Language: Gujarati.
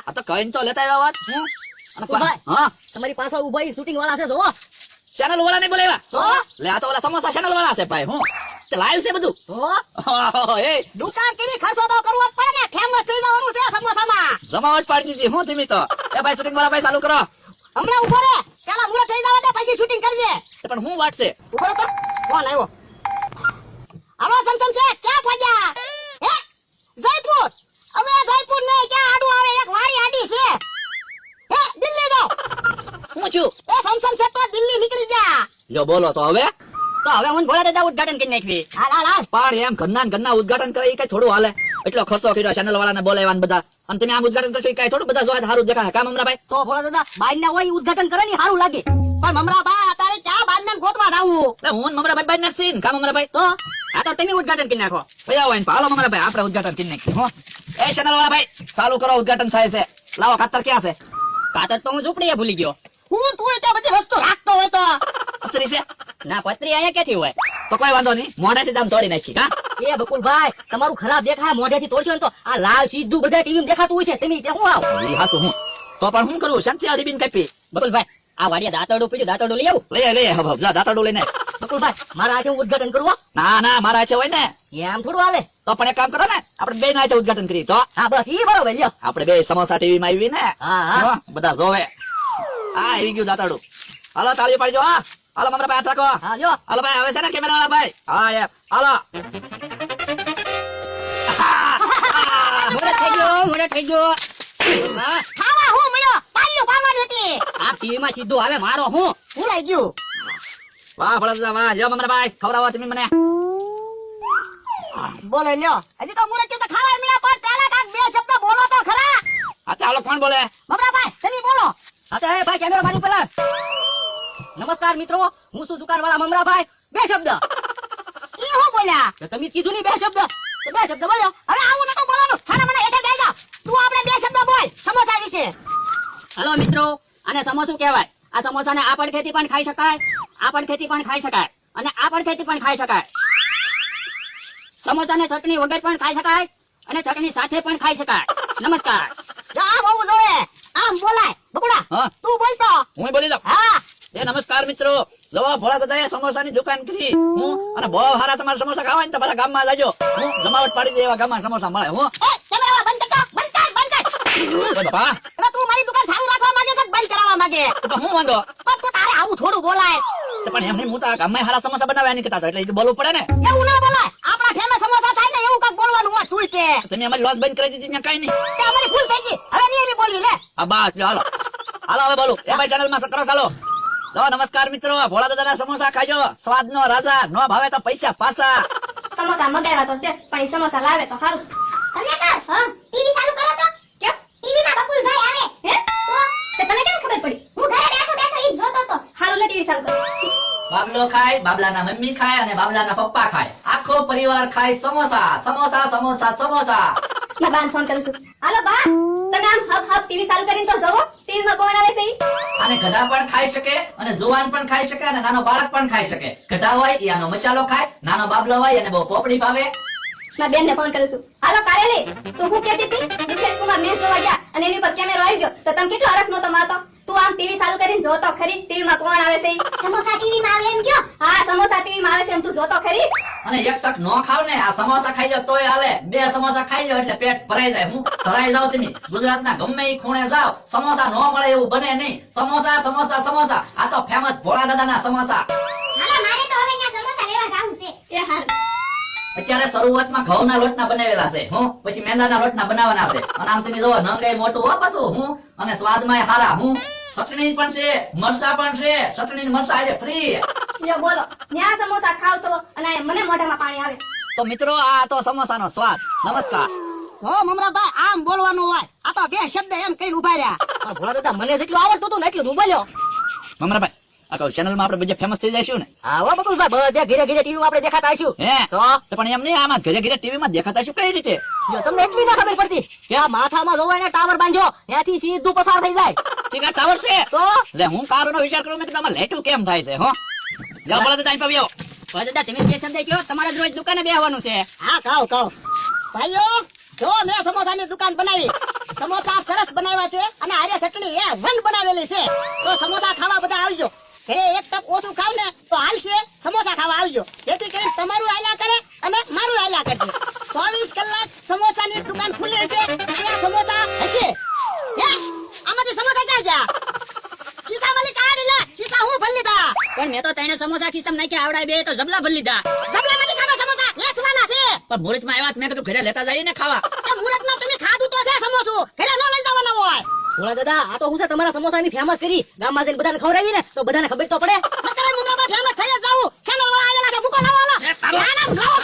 આ તો કહીને તો લેતા આવ્યા વાત હું અને ભાઈ, હા તમારી પાસે ઉભા શૂટિંગ વાળા છે જોવો ચેનલ વાળા ને બોલાવ્યા તો લે આ તો ઓલા સમોસા ચેનલ વાળા છે ભાઈ હું તે લાઈવ છે બધું તો એ દુકાન કેવી ખર્ચો તો કરવો જ પડે ને ફેમસ થઈ જવાનું છે સમોસામાં જમાવટ પાડી દીધી હું ધીમી તો એ ભાઈ શૂટિંગ વાળા ભાઈ ચાલુ કરો હમણાં ઉભો રે પેલા મુરત થઈ જવા દે પછી શૂટિંગ કરજે પણ હું વાટ છે ઉભો રે તો ફોન આવ્યો હાલો સમસમ છે ક્યાં પહોંચ્યા હે જયપુર હવે જયપુર ને ક્યાં આડું આવે એક વાડી આડી છે હે દિલ્હી જાઓ હું છું એ સમસમ છે તો દિલ્હી નીકળી જા જો બોલો તો હવે તો હવે હું ભોળા દાદા ઉદ્ઘાટન કરી નાખવી હાલ હાલ હાલ પણ એમ ઘરના ઉદ્ઘાટન કરે એ કઈ થોડું હાલે એટલો ખર્ચો કર્યો ચેનલ વાળાને બોલાવ્યા બધા અને તમે આમ ઉદ્ઘાટન કરશો એ કઈ થોડું બધા જોવા સારું દેખાય કામ અમરાભાઈ તો ભોળા દાદા બાઈ ના હોય ઉદ્ઘાટન કરે ને સારું લાગે પણ મમરાભાઈ અત્યારે ક્યાં બાઈ ના ગોતવા જાવું એટલે હું મમરાભાઈ બાઈ નથી સીન કામ અમરાભાઈ તો આ તો તમે ઉદ્ઘાટન કરી નાખો ભાઈ આવો ને હાલો મમરાભાઈ આપણે ઉદ્ઘાટન કરી નાખીએ હો એ ચેનલ વાળા ભાઈ ચાલુ કરો ઉદ્ઘાટન થાય છે લાવો કાતર ક્યાં છે કાતર તો હું ઝૂંપડીએ ભૂલી ગયો હું તું તે બધી વસ્તુ રાખતો હોય તો પથરી છે ના પત્રી અહીંયા ક્યાંથી હોય તો કોઈ વાંધો નહીં મોઢાથી દામ તોડી નાખી હા એ બકુલભાઈ તમારું ખરાબ દેખાય મોઢેથી તોડશો ને તો આ લાલ સીધું બધા ટીવી દેખાતું હોય છે તમે તે હું આવ એ હાસું હું તો પણ હું કરું શાંતિ આ રીબીન કાપી બકુલભાઈ આ વાડિયા દાંતરડું પીડ્યું દાંતરડું લઈ આવું લઈ હબ જા દાતરડું લઈને બકુલભાઈ મારા આજે ઉદ્ઘાટન કરવું ના મારા છે હોય ને એમ થોડું હાલે તો પણ એક કામ કરો ને આપણે બે ના ઉદ્ઘાટન કરી તો હા બસ ઈ બરોબર લ્યો આપણે બે સમોસા ટીવી માં આવી ને હા બધા જોવે હા આવી ગયું દાતાડું હાલો તાળી પાડજો હા હાલો મમરા ભાઈ હાથ રાખો હા લ્યો હાલો ભાઈ હવે છે ને કેમેરા વાળા ભાઈ હા એમ હાલો મોડે થઈ ગયો હા ખાવા હું મળ્યો તાળીઓ પાડવાની હતી આ ટીવી માં સીધું હાલે મારો હું લઈ ગયું વાહ ભલા વાહ લ્યો મમરા ભાઈ ખવડાવો તમે મને બોલો લ્યો હજી તો મુરત તો ખાવા મળ્યા પણ પેલા કાક બે શબ્દ બોલો તો ખરા આ હાલો કોણ બોલે મમરાભાઈ તમે બોલો હા તો ભાઈ કેમેરા મારી પેલા નમસ્કાર મિત્રો હું છું દુકાન વાળા મમરાભાઈ બે શબ્દ ઈ હું બોલ્યા તો તમે કીધું ની બે શબ્દ તો બે શબ્દ બોલ્યો હવે આવું નતો બોલવાનું ખાના મને હેઠે બેસા તું આપણે બે શબ્દ બોલ સમોસા વિશે હાલો મિત્રો આને સમોસું કહેવાય આ સમોસાને આ પડખેથી પણ ખાઈ શકાય આ પડખેથી પણ ખાઈ શકાય અને આ પડખેથી પણ ખાઈ શકાય સમોસાને ચટણી વગર પણ ખાઈ શકાય અને ચટણી સાથે પણ ખાઈ શકાય નમસ્કાર આમ હોવું જોઈએ આમ બોલાય બકુડા હા તું બોલતો હું બોલી દઉં હા એ નમસ્કાર મિત્રો જવા ભોળા દાદાએ સમોસાની દુકાન કરી હું અને બહુ સારા તમારા સમોસા ખાવા ને તો બધા ગામમાં લાજો હું જમાવટ પાડી દે એવા ગામમાં સમોસા મળે હું એ કેમેરા બંધ કર ઓય બાપા હવે તું મારી દુકાન ચાલુ રાખવા માંગે કે બંધ કરાવવા માંગે તો હું વાંધો પણ તું તારે આવું થોડું બોલાય તો પણ એમ નહીં હું તો આ ગામમાં સારા સમોસા બનાવ્યા નહીં કહેતા એટલે એ તો બોલવું પડે ને એવું ના બોલાય આપણા ફેમસ સમોસા થાય ને એવું કાક બોલવાનું હોય તું તે તમે અમારી લોસ બંધ કરી દીધી ત્યાં કઈ નહીં તે અમારી ભૂલ થઈ ગઈ હવે નહીં એવી બોલવી લે આ બસ લ્યો, હાલો હાલો હવે બોલું એ ભાઈ ચેનલ માં કરો ચાલો જો નમસ્કાર મિત્રો ભોળા દાદાના સમોસા ખાજો સ્વાદ નો રાજા નો ભાવે તો પૈસા પાછા સમોસા મગાવ્યા તો છે પણ ઈ સમોસા લાવે તો સારું તમે કર હા ટીવી ચાલુ કરો તો કેમ ટીવી માં બકુલભાઈ આવે હે તો તને કેમ ખબર પડી હું ઘરે બેઠો બેઠો ઈ જોતો તો સારું લે ટીવી ચાલુ કર બાબલો ખાય બાબલાના મમ્મી ખાય અને બાબલાના પપ્પા ખાય આખો પરિવાર ખાય સમોસા સમોસા સમોસા સમોસા મેં બાન ફોન કરું છું હાલો બા તમે આમ હબ હબ ટીવી ચાલુ કરીને તો જોવો ટીવી માં કોણ આવે છે ઈ આને ગધા પણ ખાઈ શકે અને જુવાન પણ ખાઈ શકે અને નાનો બાળક પણ ખાઈ શકે ગધા હોય એ આનો મસાલો ખાય નાનો બાબલો હોય અને બહુ પોપડી ભાવે મેં બેન ને ફોન કરું છું હાલો કારેલી તું હું કહેતી હતી મુકેશ કુમાર મેચ જોવા ગયા અને એની પર કેમેરો આવી ગયો તો તમે કેટલો હરખ નતો મારતો તું આમ ટીવી ચાલુ કરીને જોતો ખરી ટીવી માં કોણ આવે છે ઈ સમોસા ટીવી માં આવે એમ કયો હા સમોસા ટીવી માં આવે છે એમ તું જોતો ખરી અને એક તક નો ખાવ ને આ સમોસા ખાઈ જાવ તોય હાલે બે સમોસા ખાઈ જાવ એટલે પેટ ભરાઈ જાય હું ભરાઈ જાવ તમે ગુજરાતના ગમે એ ખૂણે જાવ સમોસા નો મળે એવું બને નહીં સમોસા સમોસા સમોસા આ તો ફેમસ ભોળા દાદાના સમોસા હાલો મારે તો હવે ત્યાં સમોસા લેવા જાવું છે એ હારું અત્યારે શરૂઆતમાં ઘઉંના લોટના બનાવેલા છે હું પછી મેંદાના લોટના બનાવવાના છે અને આમ તમે જોવો નંગાઈ મોટું હો પાછું હું અને સ્વાદમાં હારા હું ચટણી પણ છે મરચા પણ છે ચટણી મરચા આજે ફ્રી લ્યો બોલો ન્યા સમોસા ખાવ છો અને આ મને મોઢામાં પાણી આવે તો મિત્રો આ તો સમોસાનો સ્વાદ નમસ્કાર હો મમરાભાઈ આમ બોલવાનું હોય આ તો બે શબ્દ એમ કઈને ઉભા રહ્યા પણ ભોળા દાદા મને જેટલું આવડતું હતું ને એટલું હું બોલ્યો મમરાભાઈ આ કહું ચેનલ માં આપણે બીજે ફેમસ થઈ જઈશું ને હા હો બકુલભાઈ બધે ઘરે ઘરે ટીવી માં આપણે દેખાતા આવીશું હે તો પણ એમ નહીં આમાં ઘરે ઘરે ટીવી માં દેખાતા શું કઈ રીતે જો તમને એટલી ના ખબર પડતી કે આ માથામાં જોવાય ને ટાવર બાંધ્યો ત્યાંથી સીધું પસાર થઈ જાય ઠીક આ ટાવર છે તો એટલે હું કારોનો વિચાર કરું મેં કે તમારે લેટું કેમ થાય છે હો જાવ બોલો તો ટાઈમ પાવ્યો ભોળા દાદા તમે જે શબ્દ કયો તમારે જ રોજ દુકાને બેહવાનું છે હા કહો ભાઈઓ જો મેં સમોસાની દુકાન બનાવી સમોસા સરસ બનાવ્યા હારું હાલ્યા કરશે 24 કલાક સમોસાની દુકાન ખુલ્લી છે અહીંયા સમોસા હશે હે આમાંથી સમોસા ક્યાં ગયા ખિસ્સા માલી કાઢ લે ખિસ્સા હું ભરી લીધા પણ મેં તો તને સમોસા ખિસ્સામાં નાખ્યા આવડાય બે તો જબલા ભરી લીધા જબલામાંથી ખાવા સમોસા વેચવાના છે પણ મુહૂર્તમાં આવ્યા તો મેં કીધું ઘરે લેતા જઈએ ને ખાવા એ મુહૂર્તમાં તમે ખાધું તો છે સમોસું ઘરે ન લઈ જવાના હોય ભોળા દાદા આ તો હું છે તમારા સમોસાની ફેમસ કરી ગામમાં જઈને બધાને ખવડાવી ને તો બધાને ખબર તો પડે નકર મુનાબા ફેમસ થઈ જ જાવું ચેનલ વાળા આવેલા છે ભૂકો લાવો હાલો આના લાવો